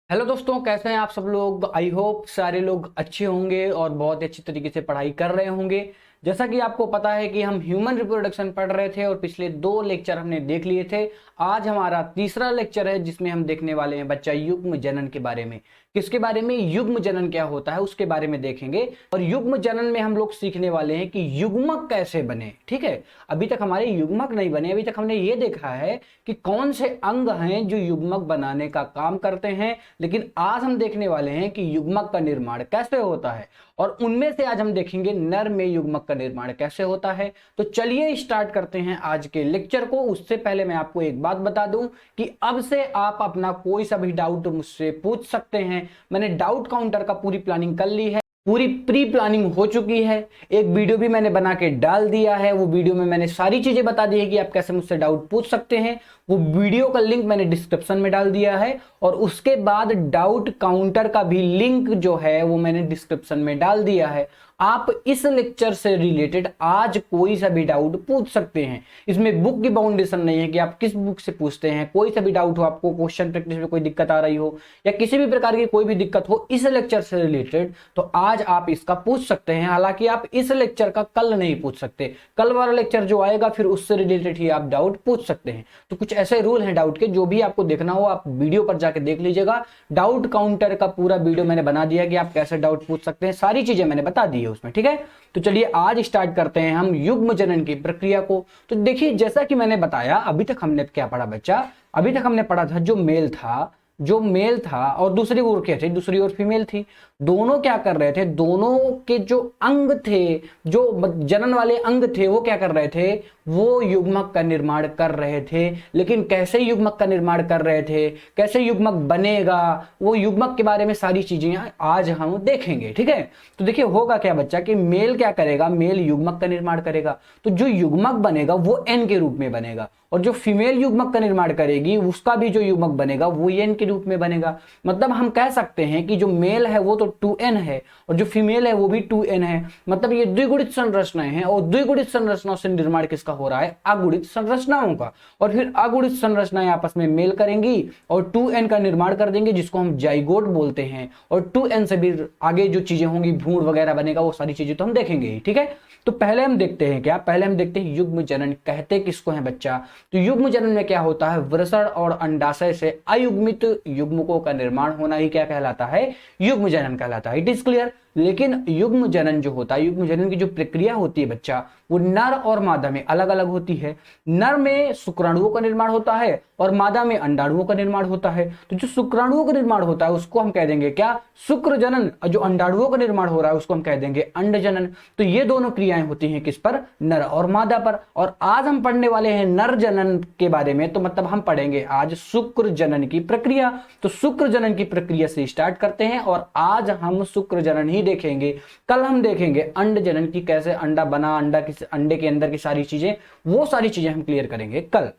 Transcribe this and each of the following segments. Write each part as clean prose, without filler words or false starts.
Hello दोस्तों, कैसे हैं आप सब लोग। आई होप सारे लोग अच्छे होंगे और बहुत अच्छी तरीके से पढ़ाई कर रहे होंगे। जैसा कि आपको पता है कि हम ह्यूमन रिप्रोडक्शन पढ़ रहे थे और पिछले 2 लेक्चर हमने देख लिए थे। आज हमारा तीसरा लेक्चर है जिसमें हम देखने वाले हैं बच्चा युग्म जनन के बारे में। किसके बारे में? युग्म जनन क्या होता है उसके बारे में देखेंगे। और युग्म जनन में हम लोग सीखने वाले हैं कि युग्मक कैसे बने। ठीक है, अभी तक हमारे युग्मक नहीं बने। अभी तक हमने ये देखा है कि कौन से अंग हैं जो युग्मक बनाने का काम करते हैं, लेकिन आज हम देखने वाले हैं कि युग्मक का निर्माण कैसे होता है। और उनमें से आज हम देखेंगे नर में युग्मक का निर्माण कैसे होता है। तो चलिए स्टार्ट करते हैं आज के लेक्चर को। उससे पहले मैं आपको एक बात बता दूं कि अब से आप अपना कोई सा भी डाउट मुझसे पूछ सकते हैं। मैंने डाउट काउंटर का पूरी प्लानिंग कर ली है, पूरी प्री प्लानिंग हो चुकी है। एक वीडियो भी मैंने बना के डाल दिया है। वो वीडियो में मैंने सारी चीजें बता दी है कि आप कैसे मुझसे डाउट पूछ सकते हैं। वो वीडियो का लिंक मैंने डिस्क्रिप्शन में डाल दिया है और उसके बाद डाउट काउंटर का भी लिंक जो है वो मैंने डिस्क्रिप्शन में डाल दिया है। आप इस लेक्चर से रिलेटेड आज कोई सा भी डाउट पूछ सकते हैं। इसमें बुक की बाउंडेशन नहीं है कि आप किस बुक से पूछते हैं। कोई सा भी डाउट हो, आपको क्वेश्चन प्रैक्टिस में कोई दिक्कत आ रही हो या किसी भी प्रकार की कोई भी दिक्कत हो इस लेक्चर से रिलेटेड, तो आज आप इसका पूछ सकते हैं। हालांकि आप इस लेक्चर का कल नहीं पूछ सकते। कल वाला लेक्चर जो आएगा फिर उससे रिलेटेड ही आप डाउट पूछ सकते हैं। तो कुछ ऐसे रूल हैं डाउट के, जो भी आपको देखना हो आप वीडियो पर जाके देख लीजिएगा। डाउट काउंटर का पूरा वीडियो मैंने बना दिया कि आप कैसे डाउट पूछ सकते हैं। सारी चीजें मैंने बता दी है उसमें। ठीक है, तो चलिए आज स्टार्ट करते हैं हम युग्म जनन की प्रक्रिया को। तो देखिए, जैसा कि मैंने बताया, अभी तक हमने क्या पढ़ा बच्चा? अभी तक हमने पढ़ा था जो मेल था और दूसरी ओर क्या थी? दूसरी ओर फीमेल थी। दोनों क्या कर रहे थे? दोनों के जो अंग थे, जो जनन वाले अंग थे, वो क्या कर रहे थे? वो युग्मक का निर्माण कर रहे थे। लेकिन कैसे युग्मक का निर्माण कर रहे थे, कैसे युग्मक बनेगा, वो युग्मक के बारे में सारी चीजें आज हम देखेंगे। ठीक है, तो देखिए होगा क्या बच्चा कि मेल क्या करेगा? मेल युग्मक का निर्माण करेगा। तो जो युग्मक बनेगा वो एन के रूप में बनेगा और जो फीमेल युग्मक का निर्माण करेगी उसका भी जो युग्मक बनेगा वो एन के रूप में बनेगा। मतलब हम कह सकते हैं कि जो मेल है वो तो 2n है और जो फीमेल है वो भी 2n है। मतलब ये द्विगुणित संरचनाएं हैं और द्विगुणित संरचनाओं से निर्माण किसका हो रहा है? अगुणित संरचनाओं का। और फिर अगुणित संरचनाएं आपस में मेल करेंगी और 2n का निर्माण कर देंगे, जिसको हम जाइगोट बोलते हैं। और 2n से भी आगे जो चीजें होंगी, भ्रूण वगैरह बनेगा, वो सारी चीजें तो हम देखेंगे। ठीक है, तो पहले हम देखते हैं क्या? पहले हम देखते हैं युग्म जनन कहते किसको है बच्चा। तो युग्म जनन में क्या होता है? वृषण और अंडाशय से अयुग्मित युग्मकों का निर्माण होना ही क्या कहलाता है? युग्म जनन कहलाता है। It is clear. लेकिन युग्म जनन जो होता है, युग्म जनन की जो प्रक्रिया होती है बच्चा, वो नर और मादा में अलग अलग होती है। नर में शुक्राणुओं का निर्माण होता है और मादा में अंडाणुओं का निर्माण होता है। तो जो शुक्राणुओं का निर्माण होता है उसको हम कह देंगे क्या? शुक्र जनन। और जो अंडाणुओं का निर्माण हो रहा है उसको हम कह देंगे अंड जनन। तो ये दोनों क्रियाएं होती हैं किस पर? नर और मादा पर। और आज हम पढ़ने वाले हैं नर जनन के बारे में। तो मतलब हम पढ़ेंगे आज शुक्र जनन की प्रक्रिया। तो शुक्र जनन की प्रक्रिया से स्टार्ट करते हैं और आज हम शुक्र जनन ही देखेंगे। कल हम देखेंगे अंड जनन की, कैसे अंडा बना, अंडे के अंदर की सारी चीजें, वो सारी चीजें हम क्लियर करेंगे कल।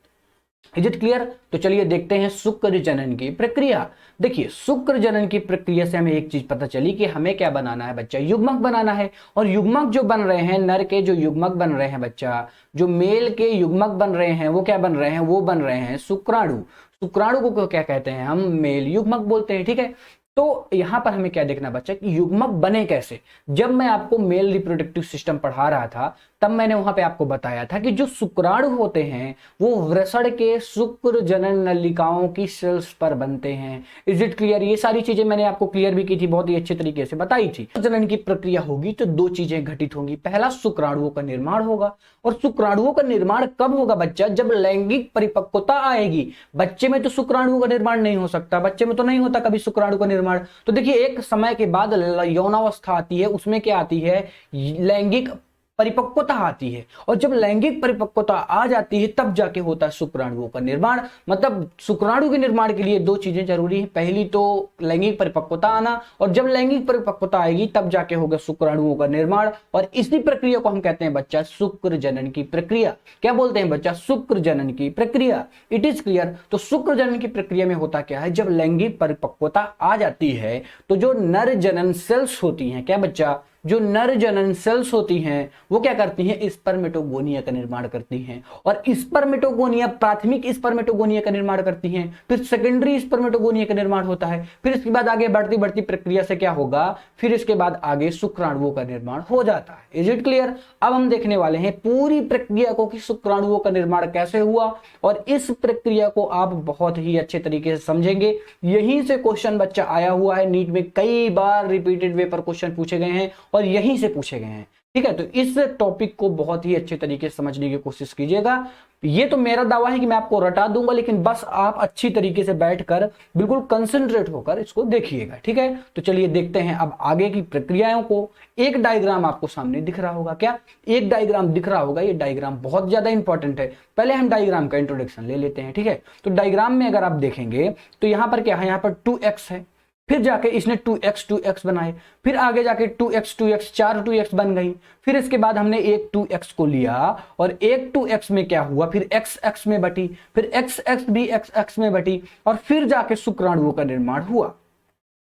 Is it clear? तो चलिए देखते हैं शुक्र जनन की प्रक्रिया। देखिए, शुक्र जनन की प्रक्रिया से हमें एक चीज पता चली कि हमें क्या बनाना है बच्चा? युग्मक बनाना है। और युग्मक जो बन रहे हैं, नर के जो युग्मक बन रहे हैं बच्चा, जो मेल के युग्मक बन रहे हैं, वो क्या बन रहे हैं? वो बन रहे हैं शुक्राणु। शुक्राणु को क्या कहते हैं? हम मेल युग्मक बोलते हैं। ठीक है, तो यहां पर हमें क्या देखना बच्चा कि युग्मक बने कैसे। जब मैं आपको मेल रिप्रोडक्टिव सिस्टम पढ़ा रहा था तब मैंने वहां पे आपको बताया था कि जो शुक्राणु होते हैं वो वृषण के शुक्र जनन नलिकाओं की सेल्स पर बनते हैं। Is it clear? ये सारी चीजें मैंने आपको क्लियर भी की थी, बहुत ही अच्छे तरीके से बताई थी। जनन की प्रक्रिया होगी तो दो चीजें घटित होंगी। पहला, शुक्राणुओं का निर्माण होगा। और शुक्राणुओं का निर्माण कब होगा बच्चा? जब लैंगिक परिपक्वता आएगी। बच्चे में तो शुक्राणुओं का निर्माण नहीं हो सकता, बच्चे में तो नहीं होता कभी शुक्राणु का निर्माण। तो देखिए, एक समय के बाद यौनावस्था आती है, उसमें क्या आती है? लैंगिक परिपक्वता आती है। और जब लैंगिक परिपक्वता आ जाती है तब जाके होता है शुक्राणुओं का निर्माण। मतलब शुक्राणु के निर्माण के लिए दो चीजें जरूरी है। पहली तो लैंगिक परिपक्वता आना, और जब लैंगिक परिपक्वता आएगी तब जाके होगा शुक्राणुओं का निर्माण। और इसी प्रक्रिया को हम कहते हैं बच्चा शुक्र जनन की प्रक्रिया। क्या बोलते हैं बच्चा? शुक्र जनन की प्रक्रिया। It is clear? तो शुक्र जनन की प्रक्रिया में होता क्या है? जब लैंगिक परिपक्वता आ जाती है तो जो नर जनन सेल्स होती हैं, क्या बच्चा? जो नर जनन सेल्स होती हैं वो क्या करती हैं, स्पर्मेटोगोनिया का निर्माण करती हैं। और स्पर्मेटोगोनिया प्राथमिक स्पर्मेटोगोनिया का निर्माण करती हैं, फिर सेकेंडरी स्पर्मेटोगोनिया का निर्माण होता है, फिर इसके बाद आगे बढ़ती बढ़ती प्रक्रिया से क्या होगा, फिर इसके बाद आगे शुक्राणुओं का निर्माण हो जाता है। Is it clear? अब हम देखने वाले हैं पूरी प्रक्रिया को कि शुक्राणुओं का निर्माण कैसे हुआ, और इस प्रक्रिया को आप बहुत ही अच्छे तरीके से समझेंगे। यहीं से क्वेश्चन बच्चा आया हुआ है, नीट में कई बार रिपीटेड वे पर क्वेश्चन पूछे गए हैं और यहीं से पूछे गए हैं। ठीक है, तो इस टॉपिक को बहुत ही अच्छे तरीके से समझने की कोशिश कीजिएगा। ये तो मेरा दावा है कि मैं आपको रटा दूंगा, लेकिन बस आप अच्छी तरीके से बैठकर बिल्कुल कंसंट्रेट होकर इसको देखिएगा। ठीक है, तो चलिए देखते हैं अब आगे की प्रक्रियाओं को। एक डायग्राम आपको सामने दिख रहा होगा, क्या एक डायग्राम दिख रहा होगा? ये डायग्राम बहुत ज्यादा इंपॉर्टेंट है। पहले हम डायग्राम का इंट्रोडक्शन ले लेते हैं। ठीक है, तो डायग्राम में अगर आप देखेंगे तो यहां पर क्या है, यहां पर 2x है, फिर जाके इसने 2x बनाए, फिर आगे जाके 2x 4 2x बन गई, फिर इसके बाद हमने एक 2x को लिया और एक 2x में क्या हुआ, फिर x में बटी, फिर x भी x में बटी, और फिर जाके शुक्राणुओं का निर्माण हुआ।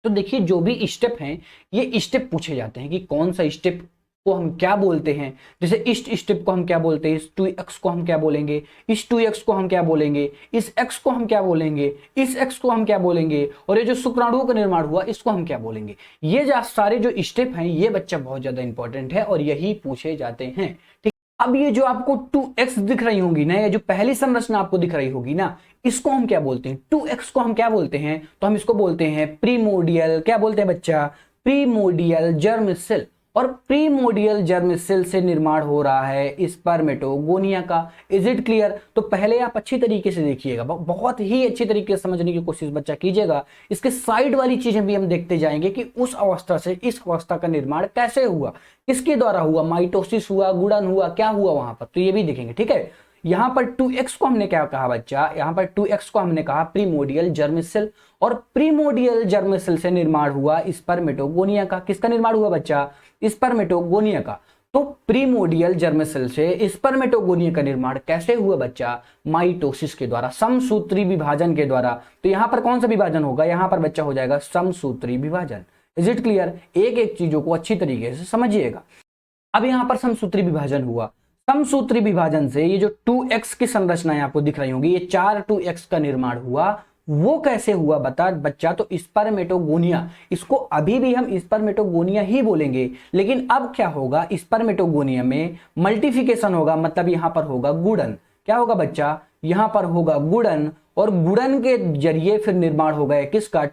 तो देखिए जो भी स्टेप हैं ये स्टेप पूछे जाते हैं कि कौन सा स्टेप को हम क्या बोलते हैं। जैसे इस स्टेप को हम क्या बोलते हैं, इस 2x को हम क्या बोलेंगे, इस 2x को हम क्या बोलेंगे, इस x को हम क्या बोलेंगे, इस x को हम क्या बोलेंगे, और ये जो शुक्राणुओं का निर्माण हुआ इसको हम क्या बोलेंगे। ये जो सारे जो स्टेप हैं ये बच्चा बहुत ज्यादा इंपॉर्टेंट है और यही पूछे जाते हैं। ठीक, अब ये जो आपको 2x दिख रही होंगी ना, ये जो पहली संरचना आपको दिख रही होगी ना, इसको हम क्या बोलते हैं, 2x को हम क्या बोलते हैं, तो हम इसको बोलते हैं प्रीमोडियल, क्या बोलते हैं बच्चा, प्रीमोडियल जर्म सेल। और प्रीमोडियल जर्म सेल से निर्माण हो रहा है स्पर्मेटोगोनिया का। Is it clear? तो पहले आप अच्छी तरीके से देखिएगा, बहुत ही अच्छी तरीके से समझने की कोशिश बच्चा कीजिएगा। इसके साइड वाली चीजें भी हम देखते जाएंगे कि उस अवस्था से इस अवस्था का निर्माण कैसे हुआ, किसके द्वारा हुआ, माइटोसिस हुआ, गुणन हुआ, क्या हुआ वहां पर, तो ये भी देखेंगे। ठीक है, यहां पर 2x को हमने क्या कहा बच्चा, यहां पर 2x को हमने कहा प्रीमोडियल जर्म सेल, और प्रीमोडियल जर्म सेल से निर्माण हुआ स्पर्मेटोगोनिया का। किसका निर्माण हुआ बच्चा, स्पर्मेटोगोनिया का। तो प्रीमोडियल जर्म सेल से स्पर्मेटोगोनिया का निर्माण कैसे हुआ बच्चा, माइटोसिस के द्वारा, समसूत्री विभाजन के द्वारा। तो यहां पर कौन सा विभाजन होगा, यहां पर बच्चा हो जाएगा समसूत्री विभाजन। Is it clear? एक एक चीजों को अच्छी तरीके से समझिएगा। अब यहां पर समसूत्री विभाजन हुआ, समसूत्री विभाजन से ये जो 2x की संरचनाएं आपको दिख रही होंगी, ये 4 2x का निर्माण हुआ। वो कैसे हुआ बता बच्चा, तो स्पर्मेटोगोनिया, इसको अभी भी हम स्पर्मेटोगोनिया ही बोलेंगे, लेकिन अब क्या होगा, स्पर्मेटोगोनिया में मल्टीप्लिकेशन होगा, मतलब यहां पर होगा गुणन। क्या होगा बच्चा, यहां पर होगा गुणन, और गुणन के जरिए फिर निर्माण हो गया किसका,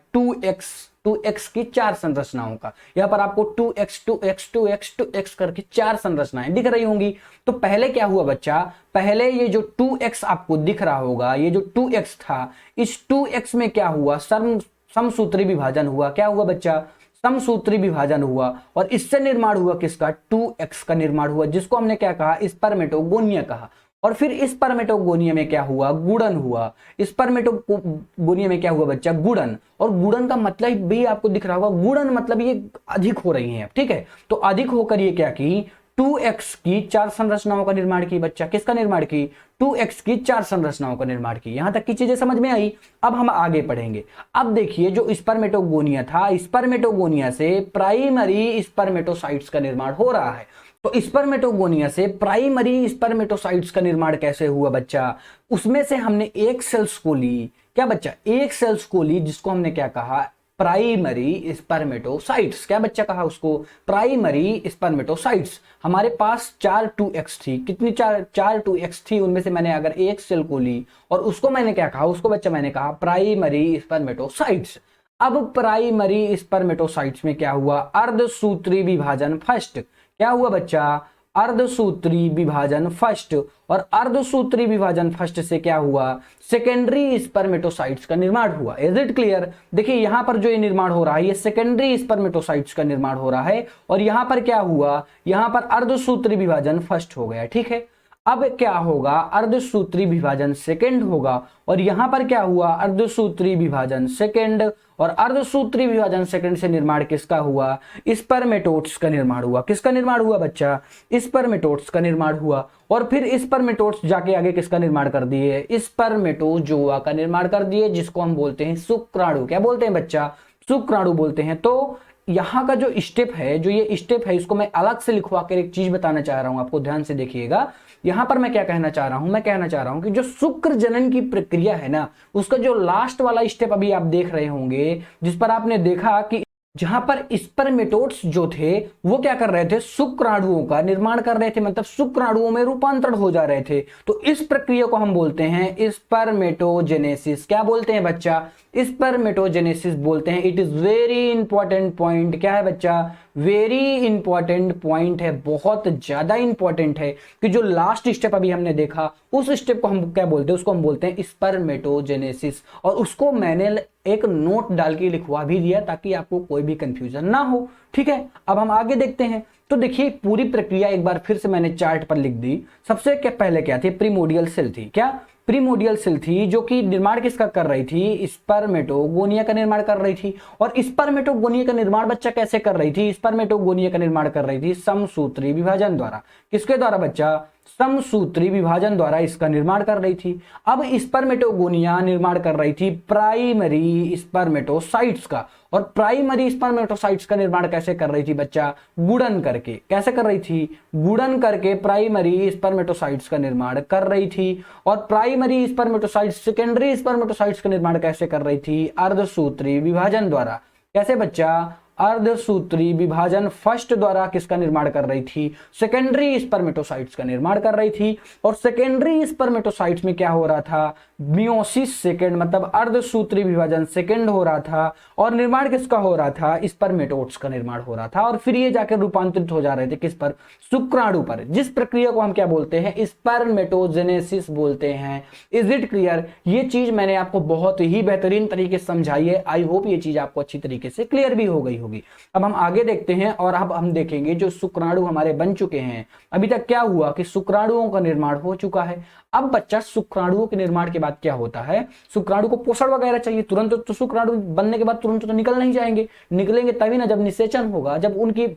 2x की 4 संरचनाओं का। यहां पर आपको 2x करके 4 संरचनाएं दिख रही होंगी। तो पहले क्या हुआ बच्चा, पहले ये जो 2x आपको दिख रहा होगा, ये जो 2x था, इस 2x में क्या हुआ, समसूत्री विभाजन हुआ। क्या हुआ बच्चा, समसूत्री विभाजन हुआ, और इससे निर्माण हुआ किसका, 2x का निर्माण हुआ, जिसको हमने क्या कहा, स्पर्मेटोगोनिया कहा। और फिर स्पर्मेटोगोनिया में क्या हुआ, गुणन हुआ। स्पर्मेटोगोनिया में क्या हुआ बच्चा, गुणन। और गुणन का मतलब भी आपको दिख रहा होगा, गुणन मतलब ये अधिक हो रही हैं। ठीक है, तो अधिक होकर ये क्या की, 2x की 4 संरचनाओं का निर्माण की बच्चा। किसका निर्माण की, 2x की 4 संरचनाओं का निर्माण की। यहां तक की चीजें समझ में आई। अब हम आगे पढ़ेंगे। अब देखिए जो स्पर्मेटोगोनिया था, स्पर्मेटोगोनिया से प्राइमरी स्पर्मेटोसाइट्स का निर्माण हो रहा है। तो स्पर्मेटोगोनिया से प्राइमरी स्पर्मेटोसाइट्स का निर्माण कैसे हुआ बच्चा, उसमें से हमने एक सेल्स को ली। क्या बच्चा, एक सेल्स को ली, जिसको हमने क्या कहा, प्राइमरी स्पर्मेटोसाइट्स। क्या बच्चा कहा उसको, प्राइमरी स्पर्मेटोसाइट्स। हमारे पास 4 2x थी, कितनी 4 2x थी, उनमें से मैंने अगर एक सेल को ली और उसको मैंने क्या कहा, उसको बच्चा मैंने कहा प्राइमरी स्पर्मेटोसाइट्स। अब प्राइमरी स्पर्मेटोसाइट्स में क्या हुआ, अर्धसूत्री विभाजन फर्स्ट। क्या हुआ बच्चा, अर्धसूत्री विभाजन फर्स्ट। और अर्धसूत्री विभाजन फर्स्ट से क्या हुआ, सेकेंडरी स्पर्मेटोसाइट्स का निर्माण हुआ। Is it clear? देखिए यहां पर जो ये निर्माण हो रहा है, ये सेकेंडरी स्पर्मेटोसाइट्स का निर्माण हो रहा है, और यहां पर क्या हुआ, यहां पर अर्धसूत्री विभाजन फर्स्ट हो गया। ठीक है, अब क्या होगा, अर्धसूत्री विभाजन सेकेंड होगा, और यहां पर क्या हुआ, अर्धसूत्री विभाजन सेकेंड। और अर्धसूत्री विभाजन सेकेंड से निर्माण किसका हुआ, स्पर्मेटोड्स का निर्माण हुआ। किसका निर्माण हुआ बच्चा, स्पर्मेटोड्स का निर्माण हुआ। और फिर स्पर्मेटोड्स जाके आगे किसका निर्माण कर दिए, स्पर्मेटोजोआ का निर्माण कर दिए, जिसको हम बोलते हैं शुक्राणु। क्या बोलते हैं बच्चा, शुक्राणु बोलते हैं। तो यहाँ का जो स्टेप है, जो ये स्टेप है, इसको मैं अलग से लिखवा कर एक चीज बताना चाह रहा हूं आपको, ध्यान से देखिएगा। यहां पर मैं क्या कहना चाह रहा हूं, मैं कहना चाह रहा हूं कि जो शुक्र जनन की प्रक्रिया है ना, उसका जो लास्ट वाला स्टेप अभी आप देख रहे होंगे, जिस पर आपने देखा कि जहां पर स्पर्मेटोड्स जो थे वो क्या कर रहे थे, शुक्राणुओं का निर्माण कर रहे थे, मतलब शुक्राणुओं में रूपांतरण हो जा रहे थे। तो इस प्रक्रिया को हम बोलते हैं स्पर्मेटोजेनेसिस। क्या बोलते हैं बच्चा, स्पर्मेटोजेनेसिस बोलते हैं। It is very important point. क्या है बच्चा, वेरी इंपॉर्टेंट पॉइंट है, बहुत ज्यादा इंपॉर्टेंट है कि जो लास्ट स्टेप अभी हमने देखा, उस स्टेप को हम क्या बोलते हैं, उसको हम बोलते हैं स्पर्मेटोजेनेसिस। और उसको मैंने एक नोट डाल के लिखवा भी दिया ताकि आपको कोई भी कंफ्यूजन ना हो। ठीक है, अब हम आगे देखते हैं। तो देखिए पूरी प्रक्रिया एक बार फिर से मैंने चार्ट पर लिख दी। सबसे क्या पहले क्या थी, प्रीमोडियल सेल थी। क्या, प्रीमोडियल सेल थी, जो कि निर्माण किसका कर रही थी, स्पर्मेटोगोनिया का निर्माण कर रही थी। और स्पर्मेटोगोनिया का निर्माण बच्चा कैसे कर रही थी, स्पर्मेटोगोनिया का निर्माण कर रही थी समसूत्री विभाजन द्वारा। किसके द्वारा बच्चा, समसूत्री विभाजन द्वारा इसका निर्माण कर रही थी। अब स्पर्मेटोगोनिया निर्माण कर रही थी प्राइमरी स्पर्मेटोसाइट्स का। और प्राइमरी स्पर्मेटोसाइट्स का निर्माण कैसे कर रही थी बच्चा, गुणन करके। कैसे कर रही थी, गुणन करके प्राइमरी स्पर्मेटोसाइट्स का निर्माण कर रही थी। और प्राइमरी स्पर्मेटोसाइट्स सेकेंडरी स्पर्मेटोसाइट्स का निर्माण कैसे कर रही थी, अर्धसूत्री विभाजन द्वारा। कैसे बच्चा, अर्धसूत्री विभाजन फर्स्ट द्वारा किसका निर्माण कर रही थी, सेकेंडरी स्पर्मेटोसाइट्स का निर्माण कर रही थी। और सेकेंडरी स्पर्मेटोसाइट्स में क्या हो रहा था, मियोसिस सेकेंड, मतलब अर्धसूत्री विभाजन सेकेंड हो रहा था। और निर्माण किसका हो रहा था, स्पर्मेटोड्स का निर्माण हो रहा था। और फिर ये जाकर रूपांतरित हो जा रहे थे किस पर, शुक्राणु पर, जिस प्रक्रिया को हम क्या बोलते हैं, स्पर्मेटोजेनेसिस बोलते हैं। Is it clear. ये चीज मैंने आपको बहुत ही बेहतरीन तरीके से समझाई है। आई होप ये चीज आपको अच्छी तरीके से क्लियर भी हो गई होगी। अब हम आगे देखते हैं और अब हम देखेंगे जो शुक्राणु हमारे बन चुके हैं। अभी तक क्या हुआ कि शुक्राणुओं का निर्माण हो चुका है। अब बच्चा शुक्राणुओं के निर्माण के बाद क्या होता है, शुक्राणु को पोषण वगैरह चाहिए तुरंत। तो शुक्राणु बनने के बाद तुरंत तो निकल नहीं जाएंगे, निकलेंगे तभी ना जब निषेचन होगा, जब उनकी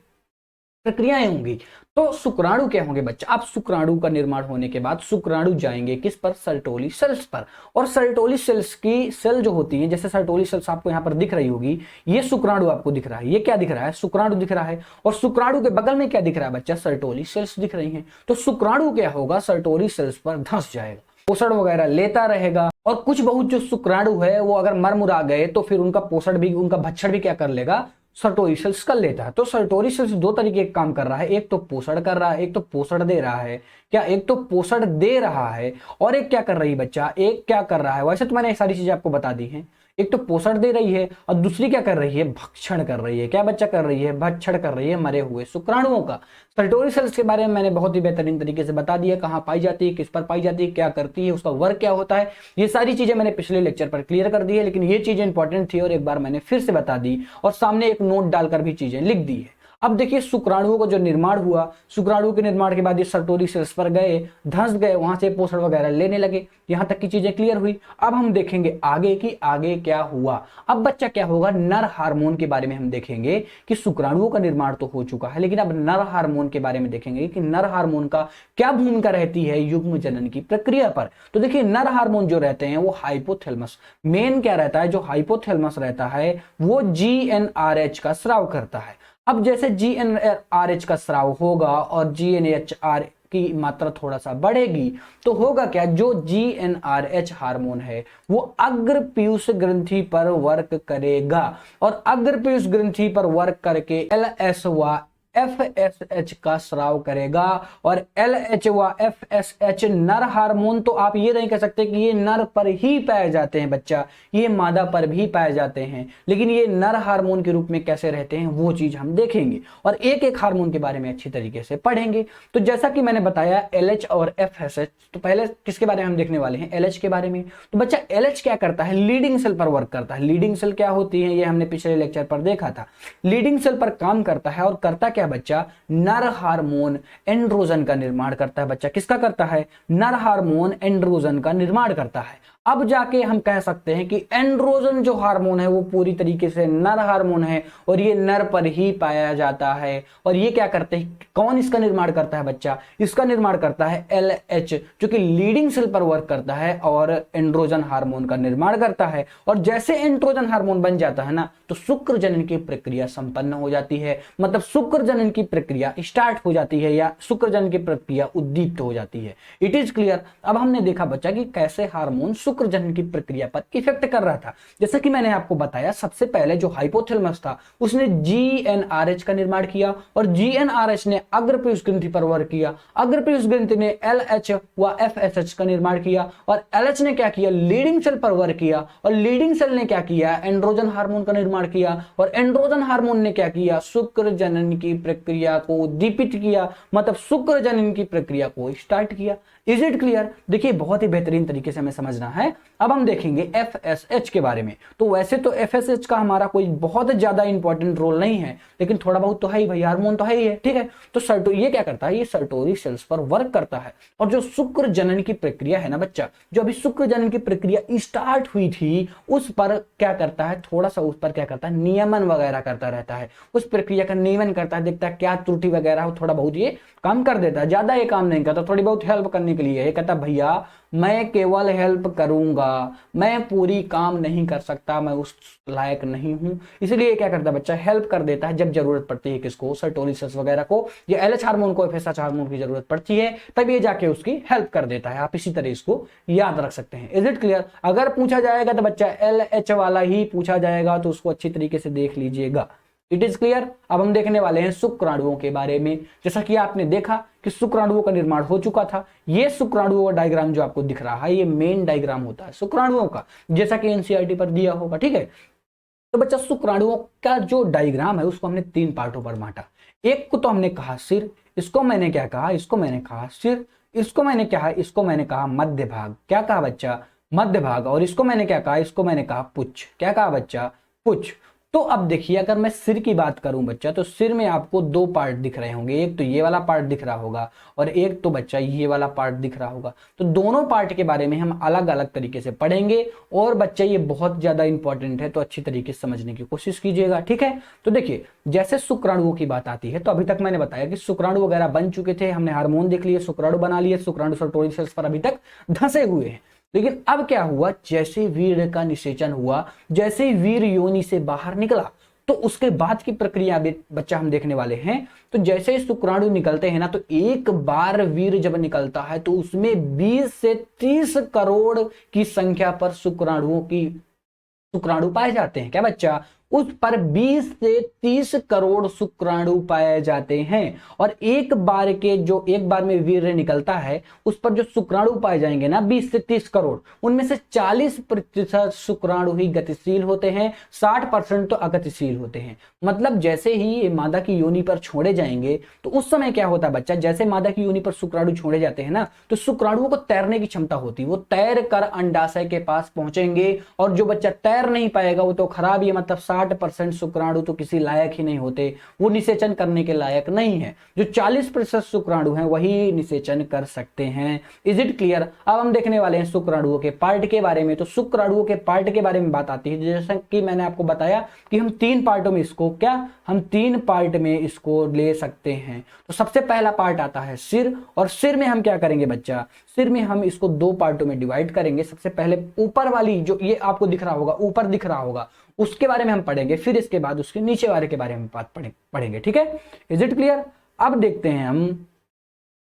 प्रक्रियाएं होंगी। तो शुक्राणु क्या होंगे बच्चा, अब शुक्राणु का निर्माण होने के बाद शुक्राणु जाएंगे किस पर, सर्टोली सेल्स पर। और सर्टोली सेल्स की सेल जो होती है, जैसे सर्टोली सेल्स आपको यहां पर दिख रही होगी, ये शुक्राणु आपको दिख रहा है। ये क्या दिख रहा है, शुक्राणु दिख रहा है। और शुक्राणु के बगल में क्या दिख रहा है बच्चा, सर्टोली सेल्स दिख रही हैं। तो शुक्राणु क्या होगा, सर्टोली सेल्स पर धंस जाएगा, पोषण वगैरह लेता रहेगा। और कुछ बहुत जो शुक्राणु है वो अगर मरमुरा गए तो फिर उनका पोषण भी, उनका भक्षण भी क्या कर लेगा, सर्टोरी सेल्स कर लेता है। तो सर्टोरी सेल्स दो तरीके का काम कर रहा है, एक तो पोषण कर रहा है, एक तो पोषण दे रहा है। क्या, एक तो पोषण दे रहा है और एक क्या कर रही है बच्चा, एक क्या कर रहा है। वैसे तो मैंने ये सारी चीजें आपको बता दी हैं। एक तो पोषण दे रही है और दूसरी क्या कर रही है, भक्षण कर रही है। क्या बच्चा कर रही है, भक्षण कर रही है मरे हुए शुक्राणुओं का। सर्टोरी सेल्स के बारे में मैंने बहुत ही बेहतरीन तरीके से बता दिया, कहाँ पाई जाती है, किस पर पाई जाती है, क्या करती है, उसका वर्क क्या होता है। ये सारी चीजें मैंने पिछले लेक्चर पर क्लियर कर दी है, लेकिन ये चीजें इंपॉर्टेंट थी और एक बार मैंने फिर से बता दी और सामने एक नोट डालकर भी चीजें लिख दी है। अब देखिए शुक्राणुओं का जो निर्माण हुआ, शुक्राणु के निर्माण के बाद ये सर्टोरी सेल्स पर गए, धंस गए, वहां से पोषण वगैरह लेने लगे। यहां तक की चीजें क्लियर हुई। अब हम देखेंगे आगे की आगे क्या हुआ। अब बच्चा क्या होगा, नर हार्मोन के बारे में हम देखेंगे कि शुक्राणुओं का निर्माण तो हो चुका है, लेकिन अब नर हार्मोन के बारे में देखेंगे कि नर हार्मोन का क्या भूमिका रहती है युग्म जनन की प्रक्रिया पर। तो देखिए नर हार्मोन जो रहते हैं वो हाइपोथैलेमस, मेन क्या रहता है, जो हाइपोथैलेमस रहता है वो GnRH का स्राव करता है। अब जैसे GnRH का स्राव होगा और GnHR की मात्रा थोड़ा सा बढ़ेगी तो होगा क्या, जो GnRH हार्मोन है वो अग्र पीयूष ग्रंथि पर वर्क करेगा और अग्र पीयूष ग्रंथि पर वर्क करके LS व FSH का स्राव करेगा। और LH व FSH नर हार्मोन, तो आप ये नहीं कह सकते कि ये नर पर ही पाए जाते हैं बच्चा, ये मादा पर भी पाए जाते हैं, लेकिन ये नर हार्मोन के रूप में कैसे रहते हैं वो चीज हम देखेंगे और एक एक हार्मोन के बारे में अच्छी तरीके से पढ़ेंगे। तो जैसा कि मैंने बताया LH और FSH, तो पहले किसके बारे में हम देखने वाले हैं, LH के बारे में। तो बच्चा LH क्या करता है, लीडिंग सेल पर वर्क करता है। लीडिंग सेल क्या होती है ये हमने पिछले लेक्चर पर देखा था। लीडिंग सेल पर काम करता है और करता क्या बच्चा, नर हार्मोन एंड्रोजन का निर्माण करता है। बच्चा किसका करता है, नर हार्मोन एंड्रोजन का निर्माण करता है। अब जाके हम कह सकते हैं कि एंड्रोजन जो हार्मोन है वो पूरी तरीके से नर हार्मोन है और ये नर पर ही पाया जाता है। और ये क्या करते हैं, कौन इसका निर्माण करता है बच्चा, इसका निर्माण करता है LH जो कि लीडिंग सेल पर वर्क करता है और एंड्रोजन हार्मोन का निर्माण करता है। और जैसे एंड्रोजन हार्मोन बन जाता है ना तो शुक्र जनन की प्रक्रिया संपन्न हो जाती है, मतलब शुक्र जनन की प्रक्रिया स्टार्ट हो जाती है या शुक्र जनन की प्रक्रिया उद्दीप्त हो जाती है। It is clear. अब हमने देखा बच्चा कि कैसे हार्मोन शुक्र जनन की प्रक्रिया पर इफेक्ट कर रहा था। जैसा कि मैंने आपको बताया, सबसे पहले जो हाइपोथैलेमस था उसने GnRH का निर्माण किया और GnRH ने अग्रपीयूष ग्रंथि पर वर्क किया, अग्रपीयूष ग्रंथि ने LH व FSH का निर्माण किया और LH ने क्या किया, लीडिंग सेल पर वर्क किया और लीडिंग सेल ने क्या किया, एंड्रोजन हार्मोन का निर्माण किया और एंड्रोजन हार्मोन ने क्या किया, शुक्र जनन की प्रक्रिया को उद्दीपित किया, मतलब शुक्र जनन की प्रक्रिया को स्टार्ट किया। Is it clear? देखिए बहुत ही बेहतरीन तरीके से हमें समझना है। अब हम देखेंगे FSH के बारे में। तो वैसे तो FSH का हमारा कोई बहुत ज्यादा इंपॉर्टेंट रोल नहीं है, लेकिन थोड़ा बहुत तो है ही भाई, हार्मोन तो है ही है, ठीक है। तो ये क्या करता है, ये सर्टोरी सेल्स पर वर्क करता है। और जो शुक्र जनन की प्रक्रिया है ना बच्चा, जो अभी शुक्र जनन की प्रक्रिया स्टार्ट हुई थी उस पर क्या करता है, थोड़ा सा उस पर क्या करता है, नियमन वगैरह करता रहता है, उस प्रक्रिया का नियमन करता है, देखता है क्या त्रुटि वगैरह हो, थोड़ा बहुत ये काम कर देता है, ज्यादा ये काम नहीं करता, थोड़ी बहुत हेल्प करने के लिए। ये कहता भैया मैं केवल हेल्प करूंगा, मैं पूरी काम नहीं कर सकता, मैं उस लायक नहीं हूं, इसलिए क्या करता है बच्चा, हेल्प कर देता है जब जरूरत पड़ती है, किसको, सर्टोरी सेल्स वगैरह को, ये LH हार्मोन को, FSH हार्मोन की जरूरत पड़ती है तब ये जाके उसकी हेल्प कर देता है। आप इसी तरह इसको याद रख सकते हैं। Is it clear? अगर पूछा जाएगा तो बच्चा LH वाला ही पूछा जाएगा, तो उसको अच्छी तरीके से देख लीजिएगा। It is clear. अब हम देखने वाले हैं शुक्राणुओं के बारे में। जैसा कि आपने देखा कि शुक्राणुओं का निर्माण हो चुका था। ये शुक्राणुओं का डायग्राम जो आपको दिख रहा है ये मेन डायग्राम होता है शुक्राणुओं का, जैसा कि NCERT पर दिया होगा, ठीक है। तो बच्चा शुक्राणुओं का जो डायग्राम है उसको हमने 3 पार्टों पर बांटा। एक को तो हमने कहा सिर, इसको मैंने क्या कहा, इसको मैंने कहा सिर, इसको मैंने क्या, इसको मैंने कहा मध्य भाग। क्या कहा बच्चा, मध्य भाग। और इसको मैंने क्या कहा, इसको मैंने कहा पुच्छ। क्या कहा बच्चा, पुच्छ। तो अब देखिए अगर मैं सिर की बात करूं बच्चा, तो सिर में आपको 2 पार्ट दिख रहे होंगे, एक तो ये वाला पार्ट दिख रहा होगा और एक तो बच्चा ये वाला पार्ट दिख रहा होगा। तो दोनों पार्ट के बारे में हम अलग अलग तरीके से पढ़ेंगे और बच्चा ये बहुत ज्यादा इंपॉर्टेंट है, तो अच्छी तरीके से समझने की कोशिश कीजिएगा, ठीक है। तो देखिए जैसे शुक्राणुओं की बात आती है, तो अभी तक मैंने बताया कि शुक्राणु वगैरह बन चुके थे, हमने हार्मोन देख लिए, शुक्राणु बना लिए, शुक्राणु सर्टोरी सेल्स पर अभी तक धंसे हुए हैं। लेकिन अब क्या हुआ, जैसे वीर्य का निषेचन हुआ, जैसे वीर्य योनि से बाहर निकला, तो उसके बाद की प्रक्रिया बच्चा हम देखने वाले हैं। तो जैसे शुक्राणु निकलते हैं ना, तो एक बार वीर्य जब निकलता है तो उसमें 20 से 30 करोड़ की संख्या पर शुक्राणु पाए जाते हैं। क्या बच्चा, उस पर 20 से 30 करोड़ शुक्राणु पाए जाते हैं। और एक बार में वीर्य निकलता है उस पर जो शुक्राणु पाए जाएंगे ना 20 से 30 करोड़, उनमें से 40% शुक्राणु ही गतिशील होते हैं, 60% तो अगतिशील होते हैं। मतलब जैसे ही ये मादा की योनि पर छोड़े जाएंगे तो उस समय क्या होता है बच्चा, जैसे मादा की योनि पर शुक्राणु छोड़े जाते हैं ना, तो शुक्राणुओं को तैरने की क्षमता होती है, वो तैर कर अंडाशय के पास पहुंचेंगे। और जो बच्चा तैर नहीं पाएगा वो तो खराब ही, मतलब 60% शुक्राणु तो किसी लायक ही नहीं होते, वो निषेचन करने के लायक नहीं है। जो 40% शुक्राणु हैं वही निषेचन कर सकते हैं। Is it clear? अब हम देखने वाले हैं शुक्राणुओं के पार्ट के बारे में। तो शुक्राणुओं के पार्ट के बारे में बात आती है, जैसा कि मैंने आपको बताया कि हम 3 पार्टों में इसको हम 3 पार्ट में इसको ले सकते हैं। तो सबसे पहला पार्ट आता है सिर, और सिर में हम क्या करेंगे बच्चा, सिर में हम इसको 2 पार्टों में डिवाइड करेंगे। सबसे पहले ऊपर वाली जो ये आपको दिख रहा होगा, ऊपर दिख रहा होगा, उसके बारे में हम पढ़ेंगे, फिर इसके बाद उसके नीचे वाले के बारे में बात पढ़ेंगे, ठीक है। Is it clear? अब देखते हैं हम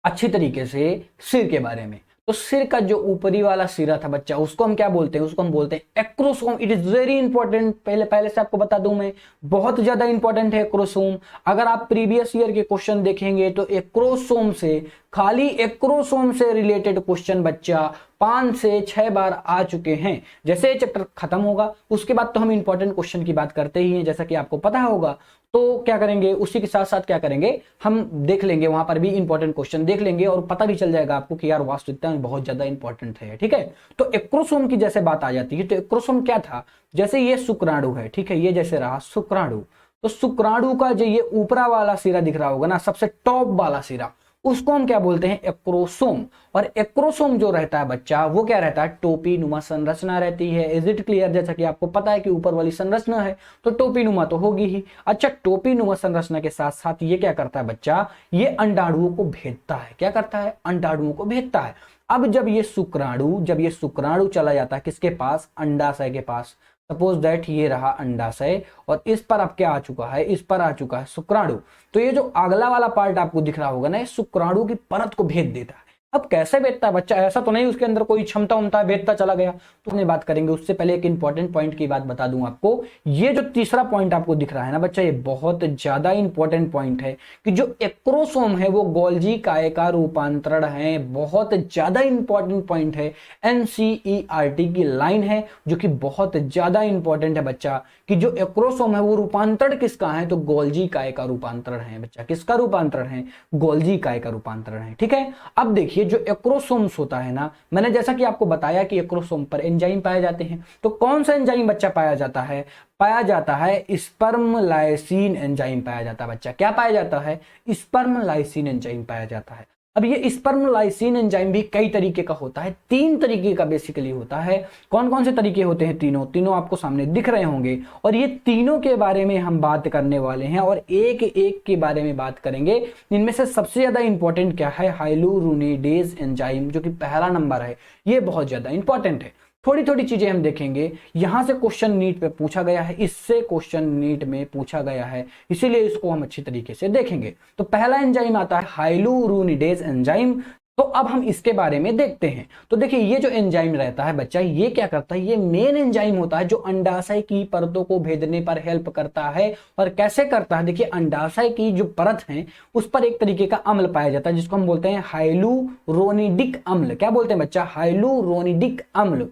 अच्छी तरीके से सिर के बारे में। तो सिर का जो ऊपरी वाला सिरा था बच्चा, उसको हम क्या बोलते हैं, उसको हम बोलते हैं acrosome. It is very important, पहले से आपको बता दूं मैं, बहुत ज्यादा इंपॉर्टेंट है एक्रोसोम। अगर आप प्रीवियस ईयर के क्वेश्चन देखेंगे तो एक्रोसोम से, खाली एक्रोसोम से रिलेटेड क्वेश्चन बच्चा 5 से 6 बार आ चुके हैं। जैसे ये चैप्टर खत्म होगा उसके बाद तो हम इंपॉर्टेंट क्वेश्चन की बात करते ही हैं, जैसा कि आपको पता होगा। तो क्या करेंगे, उसी के साथ साथ क्या करेंगे, हम देख लेंगे, वहां पर भी इंपॉर्टेंट क्वेश्चन देख लेंगे और पता भी चल जाएगा आपको कि यार वास्तुविकता में बहुत ज्यादा इंपॉर्टेंट है, ठीक है। तो एक्रोसोम की जैसे बात आ जाती है, तो एक्रोसोम क्या था, जैसे ये शुक्राणु है, ठीक है, ये जैसे रहा शुक्राणु, तो शुक्राणु का जो ये ऊपरा वाला सिरा दिख रहा होगा ना, सबसे टॉप वाला सिरा, उसको हम क्या बोलते हैं, एक्रोसोम। और एक्रोसोम जो रहता है बच्चा वो क्या रहता है, टोपी नुमा संरचना रहती है। Is it clear? जैसा कि आपको पता है कि ऊपर वाली संरचना है तो टोपी नुमा तो होगी ही। अच्छा, टोपी नुमा संरचना के साथ साथ ये क्या करता है बच्चा, ये अंडाणुओं को भेदता है। क्या करता है, अंडाणुओं को भेदता है। अब जब ये शुक्राणु चला जाता है किसके पास, अंडाशय के पास। सपोज दैट ये रहा अंडाशय और इस पर अब क्या आ चुका है, इस पर आ चुका है शुक्राणु। तो ये जो अगला वाला पार्ट आपको दिख रहा होगा ना, ये शुक्राणु की परत को भेद देता है। अब कैसे भेदता है बच्चा, ऐसा तो नहीं उसके अंदर कोई क्षमता उमता है भेदता चला गया, तो उसने बात करेंगे। उससे पहले एक इंपॉर्टेंट पॉइंट की बात बता दूं आपको, ये जो तीसरा पॉइंट आपको दिख रहा है ना बच्चा, ये बहुत ज्यादा इंपॉर्टेंट पॉइंट है कि जो एक्रोसोम है वो गोल्जी काय का रूपांतरण है। बहुत ज्यादा इंपॉर्टेंट पॉइंट है, एनसीईआरटी की लाइन है जो कि बहुत ज्यादा इंपॉर्टेंट है बच्चा, कि जो एक्रोसोम है वो रूपांतरण किसका है, तो गोल्जी काय का रूपांतरण है बच्चा। किसका रूपांतरण है, गोल्जी काय का रूपांतरण है। ठीक है, अब देखिए जो एक्रोसोम्स होता है ना, मैंने जैसा कि आपको बताया कि एक्रोसोम पर एंजाइम पाए जाते हैं, तो कौन सा एंजाइम बच्चा पाया जाता है, पाया जाता है स्पर्म लाइसिन एंजाइम पाया जाता है बच्चा। क्या पाया जाता है, स्पर्म लाइसिन एंजाइम पाया जाता है। अब ये स्पर्म लाइसिन एंजाइम भी कई तरीके का होता है, 3 तरीके का बेसिकली होता है। कौन कौन से तरीके होते हैं, तीनों आपको सामने दिख रहे होंगे, और ये तीनों के बारे में हम बात करने वाले हैं और एक एक के बारे में बात करेंगे। इनमें से सबसे ज्यादा इंपॉर्टेंट क्या है, हाइलुरोनिडेज एंजाइम, जो कि पहला नंबर है, ये बहुत ज्यादा इंपॉर्टेंट है। थोड़ी थोड़ी चीजें हम देखेंगे, यहां से क्वेश्चन नीट पे पूछा गया है, इससे क्वेश्चन नीट में पूछा गया है, इसीलिए इसको हम अच्छी तरीके से देखेंगे। तो पहला एंजाइम आता है हाइलुरोनिडेज एंजाइम। तो अब हम इसके बारे में देखते हैं। तो देखिए ये जो एंजाइम रहता है बच्चा, ये क्या करता है, ये मेन एंजाइम होता है जो अंडाशय की परतों को भेदने पर हेल्प करता है। और कैसे करता है, देखिए अंडाशय की जो परत है उस पर एक तरीके का अम्ल पाया जाता है जिसको हम बोलते हैं हाइलुरोनिडिक अम्ल। क्या बोलते हैं बच्चा, हाइलुरोनिडिक अम्ल।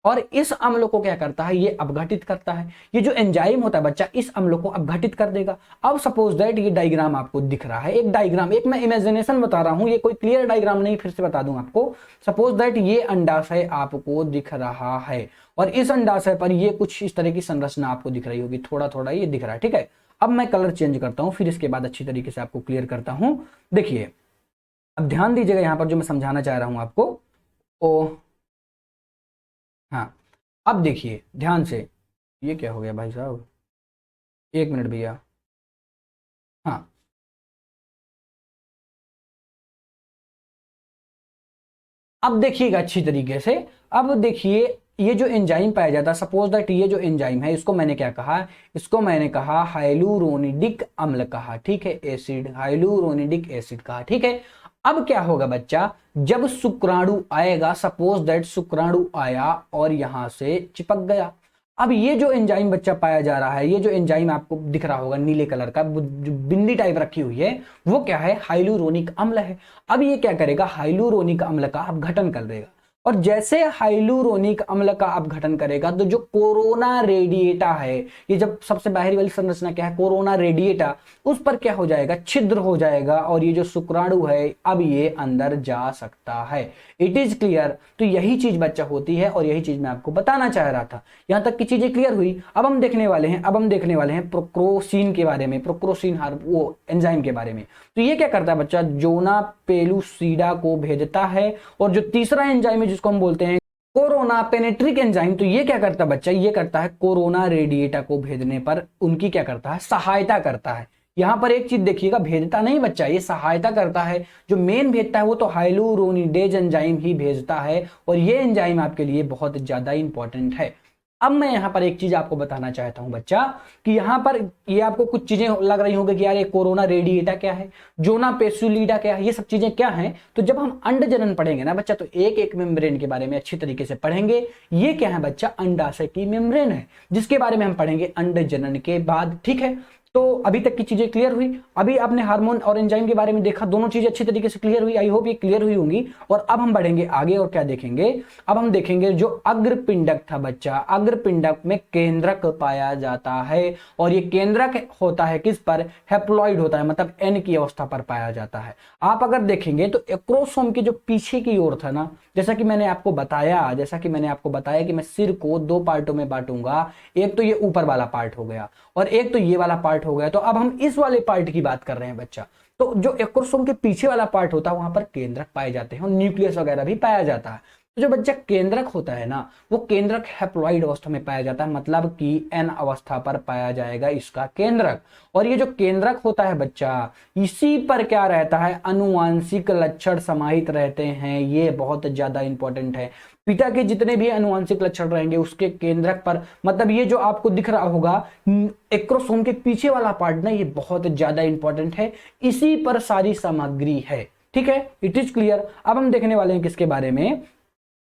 और इस अम्ल को क्या करता है, ये अपघटित करता है। ये जो एंजाइम होता है बच्चा, इस अम्ल को अपघटित कर देगा। अब सपोज दैट ये डायग्राम आपको दिख रहा है, एक डायग्राम, एक मैं इमेजिनेशन बता रहा हूं, ये कोई क्लियर डायग्राम नहीं, फिर से बता दूं आपको। सपोज दैट ये अंडाशय आपको दिख रहा है और इस अंडाशय पर ये कुछ इस तरह की संरचना आपको दिख रही होगी, थोड़ा थोड़ा ये दिख रहा है। ठीक है, अब मैं कलर चेंज करता हूं, फिर इसके बाद अच्छी तरीके से आपको क्लियर करता हूं। देखिए अब ध्यान दीजिएगा यहां पर जो मैं समझाना चाह रहा हूं आपको। ओ हाँ, अब देखिए ध्यान से, ये क्या हो गया भाई साहब, 1 मिनट भैया। हाँ, अब देखिएगा अच्छी तरीके से। अब देखिए ये जो एंजाइम पाया जाता है, सपोज दैट ये जो एंजाइम है इसको मैंने क्या कहा, इसको मैंने कहा हाइलुरोनिडिक अम्ल कहा। ठीक है, एसिड, हाइलुरोनिडिक एसिड कहा। ठीक है, अब क्या होगा बच्चा, जब शुक्राणु आएगा, सपोज दैट शुक्राणु आया और यहां से चिपक गया। अब ये जो एंजाइम बच्चा पाया जा रहा है, ये जो एंजाइम आपको दिख रहा होगा नीले कलर का, जो बिंदी टाइप रखी हुई है, वो क्या है, हाइलुरोनिक अम्ल है। अब ये क्या करेगा, हाइलुरोनिक अम्ल का अपघटन कर देगा। और जैसे हाइलुरोनिक अम्ल का अपघटन करेगा तो जो कोरोना रेडिएटा है, ये जब सबसे बाहरी वाली संरचना क्या है, कोरोना रेडिएटा, उस पर क्या हो जाएगा, छिद्र हो जाएगा और ये जो शुक्राणु है अब ये अंदर जा सकता है। It is clear. तो यही चीज बच्चा होती है और यही चीज मैं आपको बताना चाह रहा था। यहां तक की चीजें क्लियर हुई। अब हम देखने वाले हैं प्रोक्रोसिन के बारे में, प्रोक्रोसिन वो एंजाइम के बारे में। तो ये क्या करता है बच्चा, जोना पेलुसिडा को भेजता है। और जो तीसरा एंजाइम है जिसको हम बोलते हैं कोरोना पेनेट्रिक एंजाइम, तो ये क्या करता है बच्चा, ये करता है कोरोना रेडिएटा को भेजने पर उनकी क्या करता है, सहायता करता है। यहां पर एक चीज देखिएगा, भेजता नहीं बच्चा, ये सहायता करता है। जो मेन भेजता है वो तो हाइलुरोनिडेज एंजाइम ही भेजता है और ये एंजाइम आपके लिए बहुत ज्यादा इंपॉर्टेंट है। अब मैं यहां पर एक चीज आपको बताना चाहता हूं बच्चा, कि यहां पर ये आपको कुछ चीजें लग रही होंगी कि यार ये कोरोना रेडिएटा क्या है, जोना पेसुलिडा क्या है, ये सब चीजें क्या हैं। तो जब हम अंड जनन पढ़ेंगे ना बच्चा, तो एक एक मेम्ब्रेन के बारे में अच्छी तरीके से पढ़ेंगे। ये क्या है बच्चा, अंडाशय की मेम्ब्रेन है, जिसके बारे में हम पढ़ेंगे अंड जनन के बाद। ठीक है, तो अभी तक की चीजें क्लियर हुई। अभी आपने हार्मोन और एंजाइम के बारे में देखा, दोनों चीजें अच्छी तरीके से क्लियर हुई। आई होप ये क्लियर हुई होंगी। और अब हम बढ़ेंगे आगे और क्या देखेंगे, अब हम देखेंगे जो अग्रपिंडक था बच्चा, अग्रपिंडक में केंद्रक पाया जाता है। और ये केंद्रक होता है किस पर, हैप्लॉइड होता है, मतलब एन की अवस्था पर पाया जाता है। आप अगर देखेंगे तो एक्रोसोम के जो पीछे की ओर था ना, जैसा कि मैंने आपको बताया कि मैं सिर को 2 पार्टों में बांटूंगा। एक तो ये ऊपर वाला पार्ट हो गया और एक तो ये वाला पार्ट हो गया। तो अब हम इस वाले पार्ट की बात कर रहे हैं बच्चा। तो जो एक्रोसोम के पीछे वाला पार्ट होता है वहां पर केंद्रक पाए जाते हैं और न्यूक्लियस वगैरह भी पाया जाता है। तो जो बच्चा केंद्रक होता है ना, वो केंद्रक हैप्लॉइड अवस्था में पाया जाता है, मतलब कि एन अवस्था पर पाया जाएगा इसका केंद्रक। और ये जो केंद्रक होता है बच्चा, इसी पर क्या रहता है, अनुवांशिक लक्षण समाहित रहते हैं। ये बहुत ज्यादा इंपॉर्टेंट है। पिता के जितने भी अनुवांशिक लक्षण रहेंगे उसके केंद्रक पर, मतलब ये जो आपको दिख रहा होगा एक्रोसोम के पीछे वाला पार्ट ना, ये बहुत ज्यादा इंपॉर्टेंट है, इसी पर सारी सामग्री है। ठीक है, इट इज क्लियर। अब हम देखने वाले हैं किसके बारे में,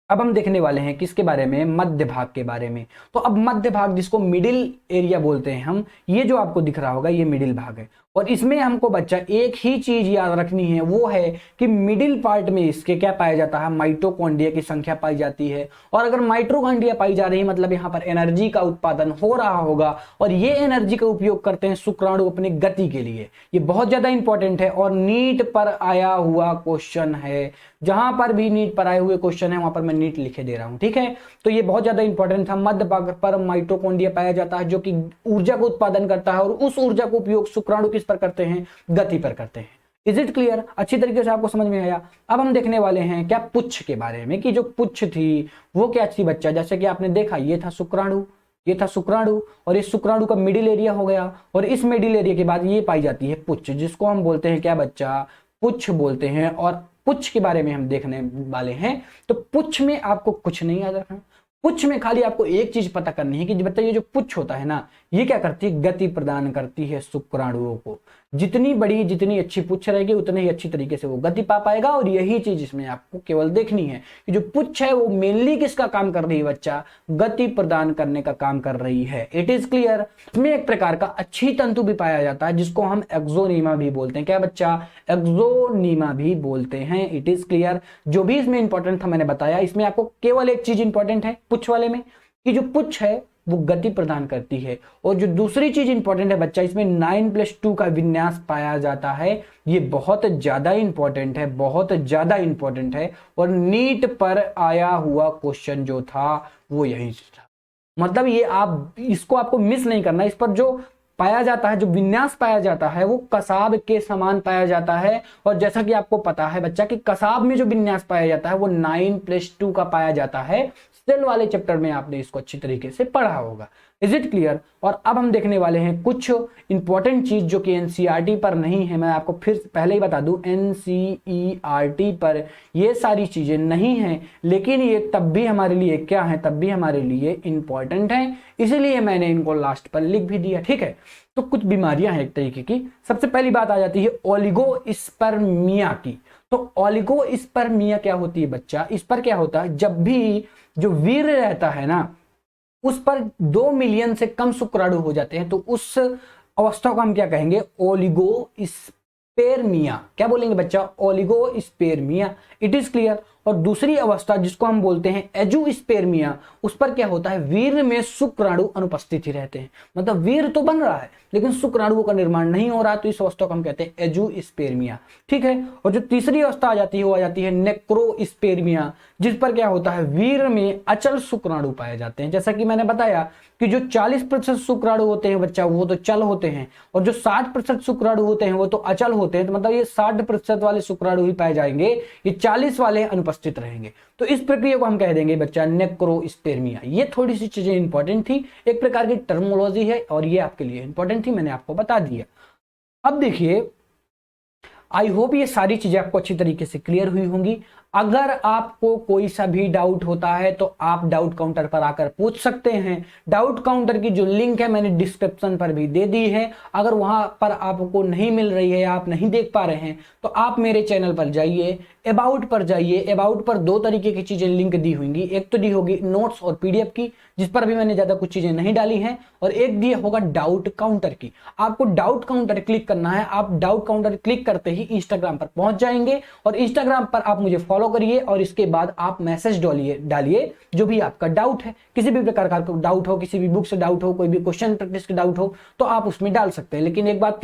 अब हम देखने वाले हैं किसके बारे में, मध्य भाग के बारे में। तो अब मध्य भाग, जिसको मिडिल एरिया बोलते हैं हम, ये जो आपको दिख रहा होगा ये मिडिल भाग है। और इसमें हमको बच्चा एक ही चीज याद रखनी है, वो है कि मिडिल पार्ट में इसके क्या पाया जाता है, माइटोकॉन्ड्रिया की संख्या पाई जाती है। और अगर माइटोकॉन्ड्रिया पाई जा रही है मतलब यहाँ पर एनर्जी का उत्पादन हो रहा होगा, और ये एनर्जी का उपयोग करते हैं शुक्राणु अपने गति के लिए। ये बहुत ज्यादा इंपॉर्टेंट है और नीट पर आया हुआ क्वेश्चन है। जहां पर भी नीट पर आए हुए क्वेश्चन है वहां पर मैं नीट लिखे दे रहा हूं। ठीक है, तो ये बहुत ज्यादा इंपॉर्टेंट था। मध्य भाग पर माइटोकॉन्ड्रिया पाया जाता है जो कि ऊर्जा को उत्पादन करता है, और उस ऊर्जा का उपयोग शुक्राणु किस पर करते हैं, गति पर करते हैं। Is it clear? अच्छी तरीके से आपको समझ में आया। अब हम देखने वाले हैं क्या, पुच्छ के बारे में, कि जो पुच्छ थी वो क्या थी बच्चा। जैसे कि आपने देखा ये था शुक्राणु, ये था शुक्राणु, और इस शुक्राणु का मिडिल एरिया हो गया, और इस मिडिल एरिया के बाद ये पाई जाती है पुच्छ, जिसको हम बोलते हैं क्या बच्चा, पुच्छ बोलते हैं। और पुच्छ के बारे में हम देखने वाले हैं। तो पुच्छ में आपको कुछ नहीं याद रखना, पुच्छ में खाली आपको एक चीज पता करनी है कि बता ये जो पुच्छ होता है ना, ये क्या करती है, गति प्रदान करती है शुक्राणुओं को। जितनी बड़ी जितनी अच्छी पुच्छ रहेगी उतने ही अच्छी तरीके से वो गति पा पाएगा। और यही चीज इसमें आपको केवल देखनी है कि जो पुच्छ है वो मेनली किसका काम कर रही है बच्चा, गति प्रदान करने का काम कर रही है। It is clear. इसमें एक प्रकार का अच्छी तंतु भी पाया जाता है जिसको हम एक्सोनीमा भी बोलते हैं। क्या बच्चा, एक्सोनीमा भी बोलते हैं। It is clear. जो भी इसमें इंपॉर्टेंट था मैंने बताया। इसमें आपको केवल एक चीज इंपॉर्टेंट है पुच्छ वाले में, कि जो पुच्छ है वो गति प्रदान करती है। और जो दूसरी चीज इंपॉर्टेंट है बच्चा, इसमें 9+2 का विन्यास पाया जाता है। ये बहुत ज्यादा इंपॉर्टेंट है, बहुत ज्यादा इंपॉर्टेंट है। और नीट पर आया हुआ क्वेश्चन जो था वो यही था। मतलब ये आप इसको आपको मिस नहीं करना। इस पर जो पाया जाता है, जो विन्यास पाया जाता है वो कसाब के समान पाया जाता है। और जैसा कि आपको पता है बच्चा कि कसाब में जो विन्यास पाया जाता है वो 9+2 का पाया जाता है। सेल वाले चैप्टर में आपने इसको अच्छी तरीके से पढ़ा होगा। Is it clear? और अब हम देखने वाले हैं कुछ इंपॉर्टेंट चीज जो कि एनसीईआरटी पर नहीं है। मैं आपको फिर पहले ही बता दूं, एनसीईआरटी पर ये सारी चीजें नहीं हैं, लेकिन ये तब भी हमारे लिए क्या है, तब भी हमारे लिए इंपॉर्टेंट है, इसलिए मैंने इनको लास्ट पर लिख भी दिया। ठीक है, तो कुछ बीमारियां हैं एक तरीके की। सबसे पहली बात आ जाती है ओलिगोस्पर्मिया की। तो ओलिगोस्पर्मिया क्या होती है बच्चा, इस पर क्या होता है, जब भी जो वीर्य रहता है ना उस पर 2 मिलियन से कम शुक्राणु हो जाते हैं, तो उस अवस्था को हम क्या कहेंगे, ओलिगोस्पेर्मिया। क्या बोलेंगे बच्चा, ओलिगोस्पेर्मिया। It is clear. और दूसरी अवस्था जिसको हम बोलते हैं एजुस्पेर्मिया, उस पर क्या होता है, वीर्य में शुक्राणु अनुपस्थित ही रहते हैं। मतलब वीर्य तो बन रहा है लेकिन शुक्राणुओं का निर्माण नहीं हो रहा, तो इस अवस्था को हम कहते हैं एजुस्पेर्मिया। ठीक है। और जो तीसरी अवस्था आ जाती है वो आ जाती है नेक्रोस्पेर्मिया, जिस पर क्या होता है, वीर्य में अचल शुक्राणु पाए जाते हैं। जैसा कि मैंने बताया कि जो 40% शुक्राणु होते हैं बच्चा वो तो चल होते हैं, और जो 60% शुक्राणु होते हैं वो तो अचल होते हैं। तो मतलब ये 60% वाले शुक्राणु ही पाए जाएंगे, ये 40 वाले अनुपस्थित रहेंगे। तो इस प्रक्रिया को हम कह देंगे बच्चा नेक्रोस्पेर्मिया। ये थोड़ी सी चीजें इंपॉर्टेंट थी, एक प्रकार की टर्मोलॉजी है और ये आपके लिए इंपॉर्टेंट थी, मैंने आपको बता दिया। अब देखिए, आई होप ये सारी चीजें आपको अच्छी तरीके से क्लियर हुई होंगी। अगर आपको कोई सा भी डाउट होता है तो आप डाउट काउंटर पर आकर पूछ सकते हैं। डाउट काउंटर की जो लिंक है मैंने डिस्क्रिप्शन पर भी दे दी है। अगर वहां पर आपको नहीं मिल रही है, आप नहीं देख पा रहे हैं, तो आप मेरे चैनल पर जाइए, अबाउट पर जाइए। अबाउट पर 2 तरीके की चीजें लिंक दी होंगी, एक तो दी होगी नोट्स और पीडीएफ की, जिस पर भी मैंने ज्यादा कुछ चीजें नहीं डाली हैं, और एक दिया होगा डाउट काउंटर की। आपको डाउट काउंटर क्लिक करना है। आप डाउट काउंटर क्लिक करते ही इंस्टाग्राम पर पहुंच जाएंगे, और इंस्टाग्राम पर आप मुझे फॉलो करिए, और इसके बाद आप मैसेज डालिए जो भी आपका डाउट है। किसी भी प्रकार का डाउट हो, किसी भी बुक से डाउट हो, कोई भी क्वेश्चन प्रैक्टिस के डाउट हो, तो आप उसमें डाल सकते हैं। लेकिन एक बात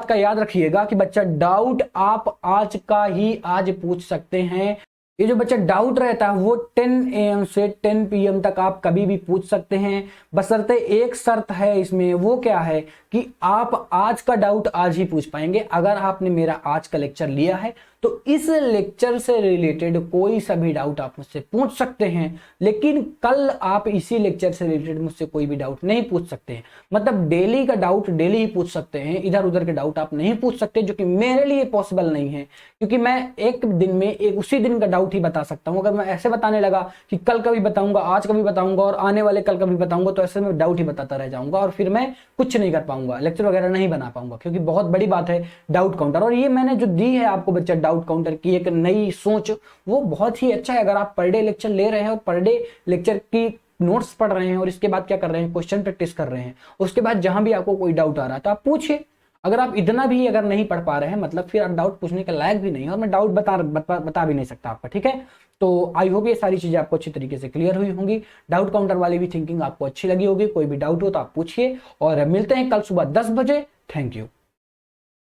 का याद रखिएगा कि बच्चा, डाउट आप आज का ही आज पूछ सकते हैं। ये जो बच्चा डाउट रहता है वो 10 AM से 10 PM तक आप कभी भी पूछ सकते हैं, बशर्ते एक शर्त है इसमें, वो क्या है कि आप आज का डाउट आज ही पूछ पाएंगे। अगर आपने मेरा आज का लेक्चर लिया है तो इस लेक्चर से रिलेटेड कोई सा भी डाउट आप मुझसे पूछ सकते हैं, लेकिन कल आप इसी लेक्चर से रिलेटेड मुझसे कोई भी डाउट नहीं पूछ सकते हैं। मतलब डेली का डाउट डेली ही पूछ सकते हैं, इधर उधर के डाउट आप नहीं पूछ सकते, जो कि मेरे लिए पॉसिबल नहीं है, क्योंकि मैं एक दिन में एक उसी दिन का डाउट ही बता सकता हूं। अगर मैं ऐसे बताने लगा कि कल का भी बताऊंगा, आज का भी बताऊंगा और आने वाले कल का भी बताऊंगा, तो ऐसे में डाउट ही बताता रह जाऊंगा और फिर मैं कुछ नहीं कर पाऊंगा, लेक्चर वगैरह नहीं बना पाऊंगा, क्योंकि बहुत बड़ी बात है डाउट काउंटर। और ये मैंने जो दी है आपको बच्चा डाउट काउंटर की एक नई सोच, वो बहुत ही अच्छा है। अगर आप पर डे लेक्चर ले रहे हैं और पर डे लेक्चर की नोट्स पढ़ रहे हैं और इसके बाद क्या कर रहे हैं, क्वेश्चन प्रैक्टिस कर रहे हैं, उसके बाद जहां भी आपको कोई डाउट आ रहा है तो आप पूछिए। अगर आप इतना भी अगर नहीं पढ़ पा रहे हैं, मतलब फिर आप डाउट पूछने के लायक भी नहीं है और मैं डाउट बता भी नहीं सकता आपका, ठीक है। तो आई होप ये सारी चीजें आपको अच्छी तरीके से क्लियर हुई होंगी, डाउट काउंटर वाली भी थिंकिंग आपको अच्छी लगी होगी। कोई भी डाउट हो तो आप पूछिए और मिलते हैं कल सुबह 10 बजे। Thank you.